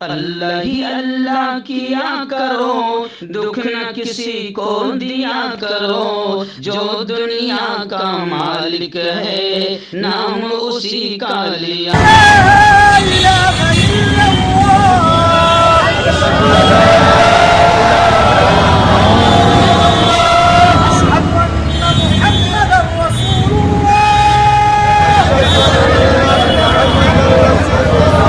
اللہ ہی اللہ کیا کرو، دکھ نہ کسی کو دیا کرو، جو دنیا کا مالک ہے نام اسی کا لیا۔ لا إله إلا الله أشهد أن محمدا رسول الله أشهد أن محمدا رسول الله۔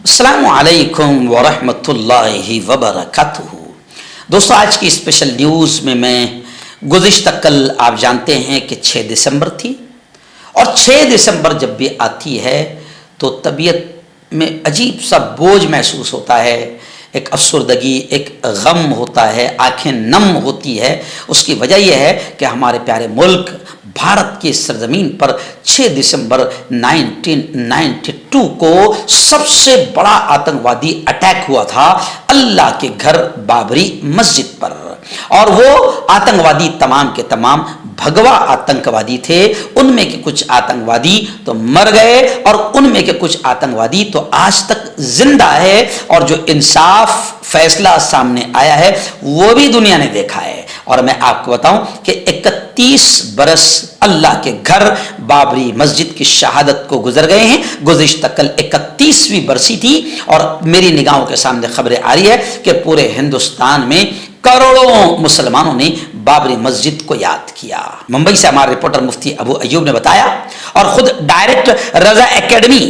السلام علیکم ورحمۃ اللہ وبرکاتہ۔ دوستو، آج کی اسپیشل نیوز میں گزشتہ کل آپ جانتے ہیں کہ 6 دسمبر تھی، اور 6 دسمبر جب بھی آتی ہے تو طبیعت میں عجیب سا بوجھ محسوس ہوتا ہے، ایک افسردگی، ایک غم ہوتا ہے، آنکھیں نم ہوتی ہے۔ اس کی وجہ یہ ہے کہ ہمارے پیارے ملک بھارت کی سرزمین پر 6 دسمبر 1992 کو سب سے بڑا آتنکوادی اٹیک ہوا تھا اللہ کے گھر بابری مسجد پر، اور وہ آتنکوادی تمام کے تمام بھگوا آتنکوادی تھے۔ ان میں کے کچھ آتنکوادی تو مر گئے اور ان میں کے کچھ آتنکوادی تو آج تک زندہ ہے، اور جو انصاف فیصلہ سامنے آیا ہے وہ بھی دنیا نے دیکھا ہے۔ اور میں آپ کو بتاؤں کہ 31 برس اللہ کے گھر بابری مسجد کی شہادت کو گزر گئے ہیں۔ گزشتہ کل 31ویں برسی تھی، اور میری نگاہوں کے سامنے خبریں آ رہی ہے کہ پورے ہندوستان میں کروڑوں مسلمانوں نے بابری مسجد کو یاد کیا۔ ممبئی سے ہمارے رپورٹر مفتی ابو ایوب نے بتایا، اور خود ڈائریکٹ رضا اکیڈمی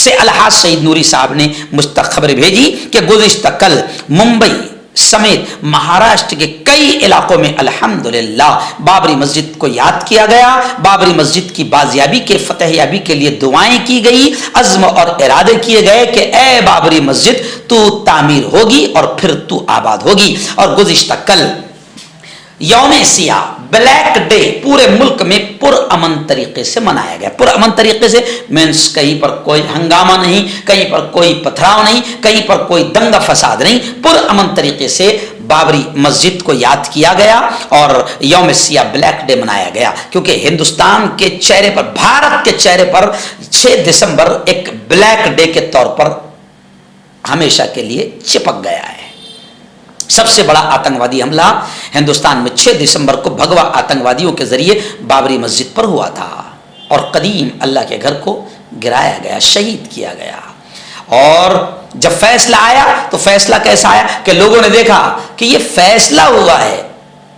سے الحاج سعید نوری صاحب نے مجھ تک خبر بھیجی کہ گزشتہ کل ممبئی سمیت مہاراشٹر کے کئی علاقوں میں الحمدللہ بابری مسجد کو یاد کیا گیا، بابری مسجد کی بازیابی کے فتح یابی کے لیے دعائیں کی گئی، عزم اور ارادے کیے گئے کہ اے بابری مسجد تو تعمیر ہوگی اور پھر تو آباد ہوگی۔ اور گزشتہ کل یوم سیاہ، بلیک ڈے پورے ملک میں پرامن طریقے سے منایا گیا۔ پرامن طریقے سے مینس کہیں پر کوئی ہنگامہ نہیں، کہیں پر کوئی پتھراؤ نہیں، کہیں پر کوئی دنگا فساد نہیں، پرامن طریقے سے بابری مسجد کو یاد کیا گیا اور یوم سیاہ بلیک ڈے منایا گیا، کیونکہ ہندوستان کے چہرے پر، بھارت کے چہرے پر 6 دسمبر ایک بلیک ڈے کے طور پر ہمیشہ کے لیے چپک گیا ہے۔ سب سے بڑا آتنکوادی حملہ ہندوستان میں 6 دسمبر کو بھگوا آتنکوادیوں کے ذریعے بابری مسجد پر ہوا تھا، اور قدیم اللہ کے گھر کو گرایا گیا، شہید کیا گیا۔ اور جب فیصلہ آیا تو فیصلہ کیسا آیا کہ لوگوں نے دیکھا کہ یہ فیصلہ ہوا ہے،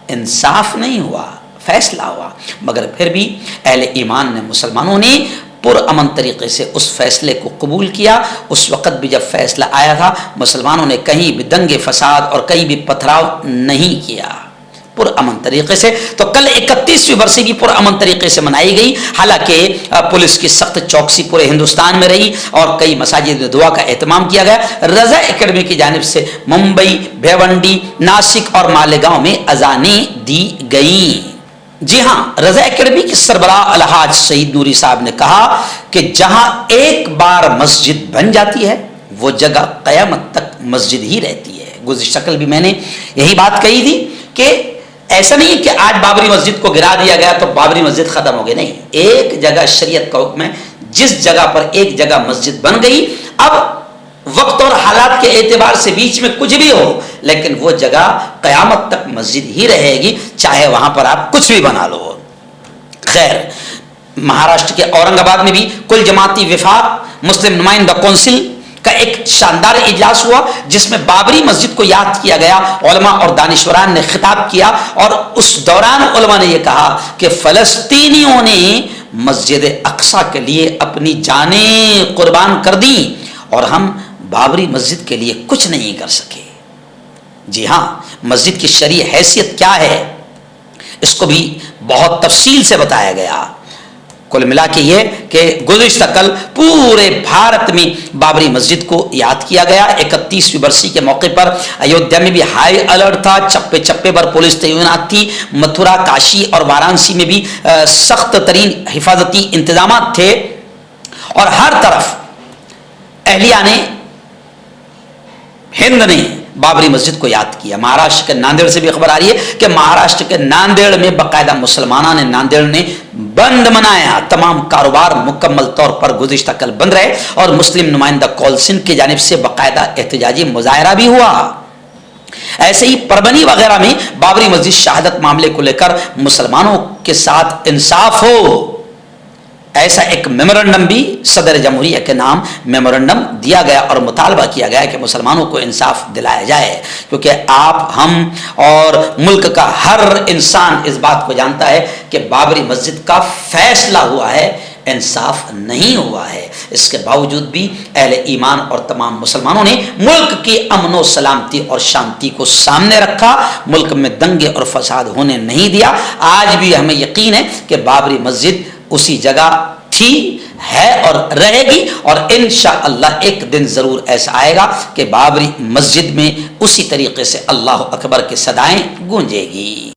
انصاف نہیں ہوا، فیصلہ ہوا، مگر پھر بھی اہل ایمان نے، مسلمانوں نے پرامن طریقے سے اس فیصلے کو قبول کیا۔ اس وقت بھی جب فیصلہ آیا تھا مسلمانوں نے کہیں بھی دنگے فساد اور کہیں بھی پتھراؤ نہیں کیا، پرامن طریقے سے۔ تو کل 31ویں برسی بھی پرامن طریقے سے منائی گئی، حالانکہ پولیس کی سخت چوکسی پورے ہندوستان میں رہی اور کئی مساجد میں دعا کا اہتمام کیا گیا۔ رضا اکیڈمی کی جانب سے ممبئی، بھیونڈی، ناسک اور مالیگاؤں میں اذانیں دی گئیں۔ جی ہاں، رضا اکیڈمی کے سربراہ الحاج سعید نوری صاحب نے کہا کہ جہاں ایک بار مسجد بن جاتی ہے وہ جگہ قیامت تک مسجد ہی رہتی ہے۔ گزشتہ کل بھی میں نے یہی بات کہی تھی کہ ایسا نہیں کہ آج بابری مسجد کو گرا دیا گیا تو بابری مسجد ختم ہو گئی، نہیں، ایک جگہ شریعت کا حکم ہے، جس جگہ پر ایک جگہ مسجد بن گئی، اب وقت اور حالات کے اعتبار سے بیچ میں کچھ بھی ہو لیکن وہ جگہ قیامت تک مسجد ہی رہے گی، چاہے وہاں پر آپ کچھ بھی بنا لو۔ خیر، مہاراشٹر کے اورنگ آباد میں بھی کل جماعتی وفاق مسلم نمائندہ کونسل کا ایک شاندار اجلاس ہوا، جس میں بابری مسجد کو یاد کیا گیا، علماء اور دانشوران نے خطاب کیا، اور اس دوران علماء نے یہ کہا کہ فلسطینیوں نے مسجد اقصی کے لیے اپنی جانیں قربان کر دیں اور ہم بابری مسجد کے لیے کچھ نہیں کر سکے۔ جی ہاں، مسجد کی شرعی حیثیت کیا ہے اس کو بھی بہت تفصیل سے بتایا گیا۔ کل ملا کے یہ کہ گزشتہ کل پورے بھارت میں بابری مسجد کو یاد کیا گیا۔ 31ویں برسی کے موقع پر ایودھیا میں بھی ہائی الرٹ تھا، چپے چپے پر پولیس تعینات تھی، متھرا، کاشی اور وارانسی میں بھی سخت ترین حفاظتی انتظامات تھے، اور ہر طرف اہلیہ نے، ہند نے، بابری مسجد کو یاد کیا۔ مہاراشٹر کے ناندیڑ سے بھی خبر آ رہی ہے کہ مہاراشٹر کے ناندیڑ میں باقاعدہ مسلمانوں نے ناندیڑ نے بند منایا، تمام کاروبار مکمل طور پر گزشتہ کل بند رہے اور مسلم نمائندہ کول سنگھ کی جانب سے باقاعدہ احتجاجی مظاہرہ بھی ہوا۔ ایسے ہی پربنی وغیرہ میں بابری مسجد شہادت معاملے کو لے کر مسلمانوں کے ساتھ انصاف ہو، ایسا ایک میمورنڈم بھی صدر جمہوریہ کے نام میمورنڈم دیا گیا اور مطالبہ کیا گیا کہ مسلمانوں کو انصاف دلایا جائے، کیونکہ آپ، ہم اور ملک کا ہر انسان اس بات کو جانتا ہے کہ بابری مسجد کا فیصلہ ہوا ہے، انصاف نہیں ہوا ہے۔ اس کے باوجود بھی اہل ایمان اور تمام مسلمانوں نے ملک کی امن و سلامتی اور شانتی کو سامنے رکھا، ملک میں دنگے اور فساد ہونے نہیں دیا۔ آج بھی ہمیں یقین ہے کہ بابری مسجد اسی جگہ تھی، ہے اور رہے گی، اور انشاءاللہ ایک دن ضرور ایسا آئے گا کہ بابری مسجد میں اسی طریقے سے اللہ اکبر کی صدائیں گونجے گی۔